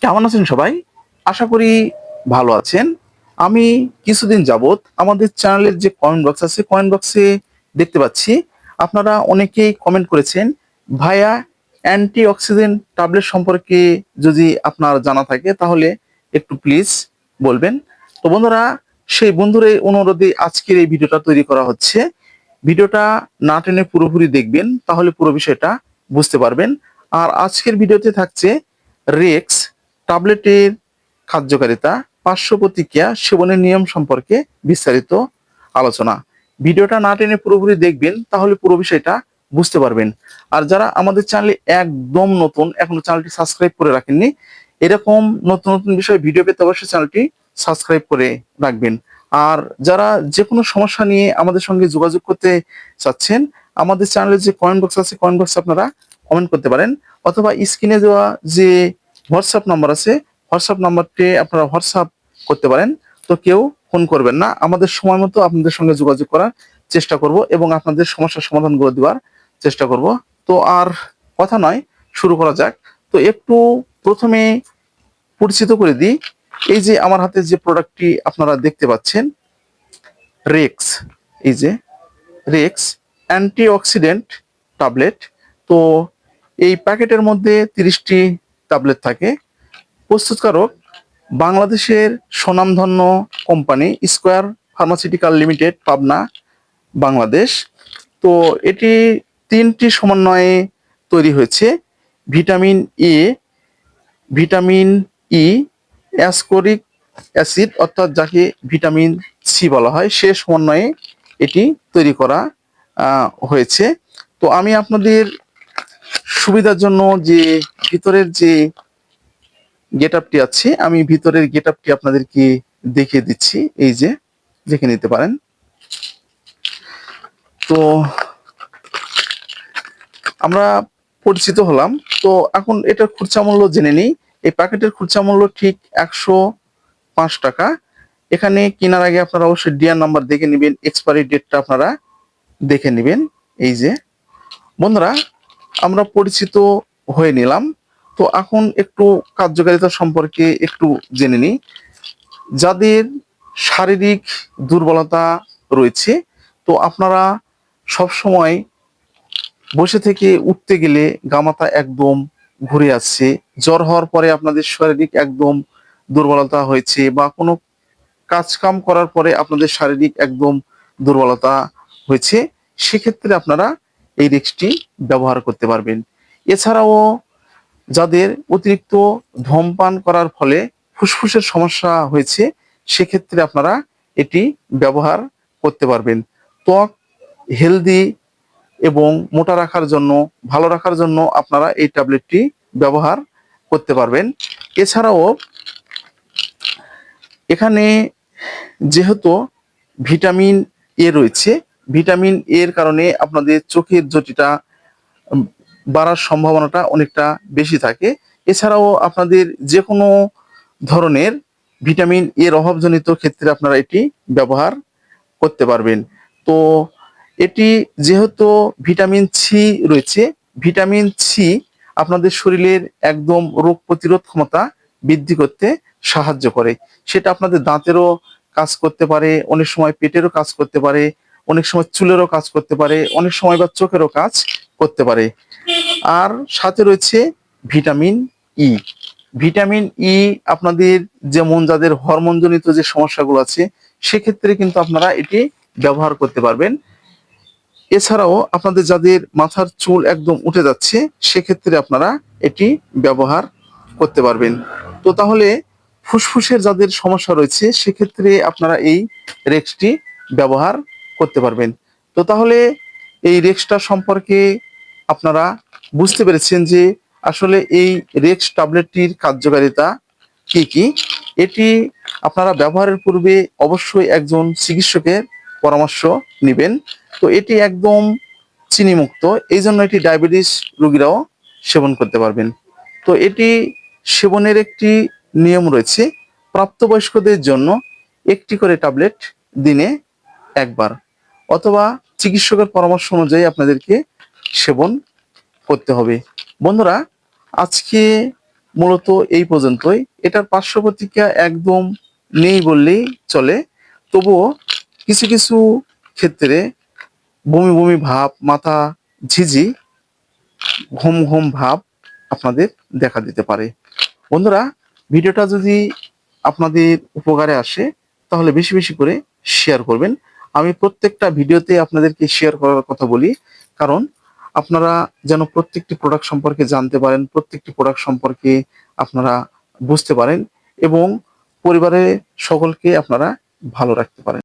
কেমন আছেন সবাই? আশা করি ভালো আছেন। আমি কিছুদিন যাবৎ আমাদের চ্যানেলের যে কমেন্ট বক্স আছে, কমেন্ট বক্সে দেখতে পাচ্ছি আপনারা অনেকেই কমেন্ট করেছেন, "ভাইয়া অ্যান্টিঅক্সিডেন্ট ট্যাবলেট সম্পর্কে যদি আপনার জানা থাকে তাহলে একটু প্লিজ বলবেন।" তো বন্ধুরা, সেই বন্ধুদের অনুরোধে আজকের এই ভিডিওটা তৈরি করা হচ্ছে। ভিডিওটা না টেনে পুরোপুরি দেখবেন, তাহলে পুরো বিষয়টা বুঝতে পারবেন। আর আজকের ভিডিওতে থাকছে রেক্স ট্যাবলেটের কার্যকারিতা, পার্শ্ব প্রতিক্রিয়া, সেবনের নিয়ম সম্পর্কে বিস্তারিত আলোচনা। ভিডিওটা না টেনে পুরোপুরি দেখবেন, তাহলে পুরো বিষয়টা বুঝতে পারবেন। আর যারা আমাদের চ্যানেলে একদম নতুন, এখনো চ্যানেলটি সাবস্ক্রাইব করে রাখেননি, এরকম নতুন নতুন বিষয়ে ভিডিও পেতে অবশ্যই চ্যানেলটি সাবস্ক্রাইব করে রাখবেন। আর যারা যে কোনো সমস্যা নিয়ে আমাদের সঙ্গে যোগাযোগ করতে চাচ্ছেন, আমাদের চ্যানেলের যে কমেন্ট বক্স আছে, কমেন্ট বক্সে আপনারা কমেন্ট করতে পারেন, অথবা স্ক্রিনে দেওয়া যে হোয়াটসঅ্যাপ নাম্বার আছে, হোয়াটসঅ্যাপ নাম্বারটি আপনারা হোয়াটসঅ্যাপ করতে পারেন। তো কেউ ফোন করবেন না, আমাদের সময় মতো আপনাদের সঙ্গে যোগাযোগ করার চেষ্টা করব এবং আপনাদের সমস্যার সমাধান করে দেওয়ার চেষ্টা করব। তো আর কথা নয়, শুরু করা যাক। তো একটু প্রথমে পরিচিত করে দিই। এই যে আমার হাতে যে প্রোডাক্টটি আপনারা দেখতে পাচ্ছেন, রেক্স, এই যে রেক্স অ্যান্টিঅক্সিডেন্ট ট্যাবলেট। তো এই প্যাকেটের মধ্যে 30টি ট্যাবলেট থাকে। প্রস্তুতকারক বাংলাদেশের স্বনামধন্য company Square pharmaceutical limited, Pabna, Bangladesh. তো এটি 3টি সমন্বয়ে তৈরি হয়েছে: vitamin A, vitamin E, ascorbic acid অর্থাৎ যাকে ভিটামিন সি বলা হয়, সে সমন্বয়ে এটি তৈরি করা হয়েছে। তো আমি আপনাদের সুবিধার জন্য যে ভিতরের যে গেট আপটি আছে, আমি ভিতরের গেট আপটি আপনাদেরকে দেখিয়ে দিচ্ছি। এই যে দেখে নিতে পারেন। তো আমরা পরিচিত হলাম। তো এখন এটার খুচরা মূল্য জেনে নিই। এই প্যাকেটের খুচরা মূল্য ঠিক 105 টাকা। এখানে কেনার আগে আপনারা অবশ্যই ডিআর নাম্বার দেখে নেবেন, এক্সপায়ারি ডেটটা আপনারা দেখে নেবেন। এই যে বন্ধুরা, আমরা পরিচিত হয়ে নিলাম। তো এখন একটু কার্যকারিতা সম্পর্কে একটু জেনে নিই। যাদের শারীরিক দুর্বলতা রয়েছে, তো আপনারা সবসময় বসে থেকে উঠতে গেলে গামাতা একদম ঘুরে আসছে, জ্বর হওয়ার পরে আপনাদের শারীরিক একদম দুর্বলতা হয়েছে, বা কোনো কাজ কাম করার পরে আপনাদের শারীরিক একদম দুর্বলতা হয়েছে, সেক্ষেত্রে আপনারা এই রিক্সটি ব্যবহার করতে পারবেন। এছাড়াও যাদের অতিরিক্ত ধূমপান করার ফলে ফুসফুসের সমস্যা হয়েছে, সেক্ষেত্রে আপনারা এটি ব্যবহার করতে পারবেন। ত্বক হেলদি এবং মোটা রাখার জন্য, ভালো রাখার জন্য আপনারা এই ট্যাবলেটটি ব্যবহার করতে পারবেন। এছাড়াও এখানে যেহেতু ভিটামিন এ রয়েছে, ভিটামিন এর কারণে আপনাদের চোখের জ্যোতিটা উম, বাড়ার সম্ভাবনাটা অনেকটা বেশি থাকে। এছাড়াও আপনাদের যে কোনো ধরনের ভিটামিন এর অভাবজনিত ক্ষেত্রে আপনারা এটি ব্যবহার করতে পারবেন। তো এটি যেহেতু ভিটামিন সি রয়েছে, ভিটামিন সি আপনাদের শরীরের একদম রোগ প্রতিরোধ ক্ষমতা বৃদ্ধি করতে সাহায্য করে। সেটা আপনাদের দাঁতেরও কাজ করতে পারে, অনেক সময় পেটেরও কাজ করতে পারে, অনেক সময় চুলেরও কাজ করতে পারে, অনেক সময় বা চোখেরও কাজ করতে পারে। আর সাথে রয়েছে ভিটামিন ই। ভিটামিন ই আপনাদের যেমন যাদের হরমোনজনিত যে সমস্যাগুলো আছে, সেক্ষেত্রে কিন্তু আপনারা এটি ব্যবহার করতে পারবেন। এছাড়াও আপনাদের যাদের মাথার চুল একদম উঠে যাচ্ছে, সেক্ষেত্রে আপনারা এটি ব্যবহার করতে পারবেন। তো তাহলে ফুসফুসের যাদের সমস্যা রয়েছে, সেক্ষেত্রে আপনারা এই রেক্সটি ব্যবহার করতে পারবেন। তো তাহলে এই রেক্সটা সম্পর্কে আপনারা বুঝতে পেরেছেন যে আসলে এই রেক্স ট্যাবলেটটির কার্যকারিতা কি কি। এটি আপনারা ব্যবহারের পূর্বে অবশ্যই একজন চিকিৎসকের পরামর্শ নেবেন। তো এটি একদম চিনিমুক্ত, এই জন্য এটি ডায়াবেটিস রোগীরাও সেবন করতে পারবেন। তো এটি সেবনের একটি নিয়ম রয়েছে। প্রাপ্তবয়স্কদের জন্য একটি করে ট্যাবলেট দিনে একবার, অথবা চিকিৎসকের পরামর্শ অনুযায়ী আপনাদেরকে সেবন করতে হবে। বন্ধুরা, আজকে মূলত এই পর্যন্তই। এটার পার্শ্ব প্রতিক্রিয়া একদম নেই বললেই চলে। তবুও কিছু কিছু ক্ষেত্রে বমি বমি ভাব, মাথা ঝিঝি, ঘুম ঘুম ভাব আপনাদের দেখা দিতে পারে। বন্ধুরা, ভিডিওটা যদি আপনাদের উপকারে আসে তাহলে বেশি বেশি করে শেয়ার করবেন। আমি প্রত্যেকটা ভিডিওতে আপনাদেরকে শেয়ার করার কথা বলি, কারণ আপনারা যেন প্রত্যেকটি প্রোডাক্ট সম্পর্কে জানতে পারেন, প্রত্যেকটি প্রোডাক্ট সম্পর্কে আপনারা বুঝতে পারেন এবং পরিবারের সকলকে আপনারা ভালো রাখতে পারেন।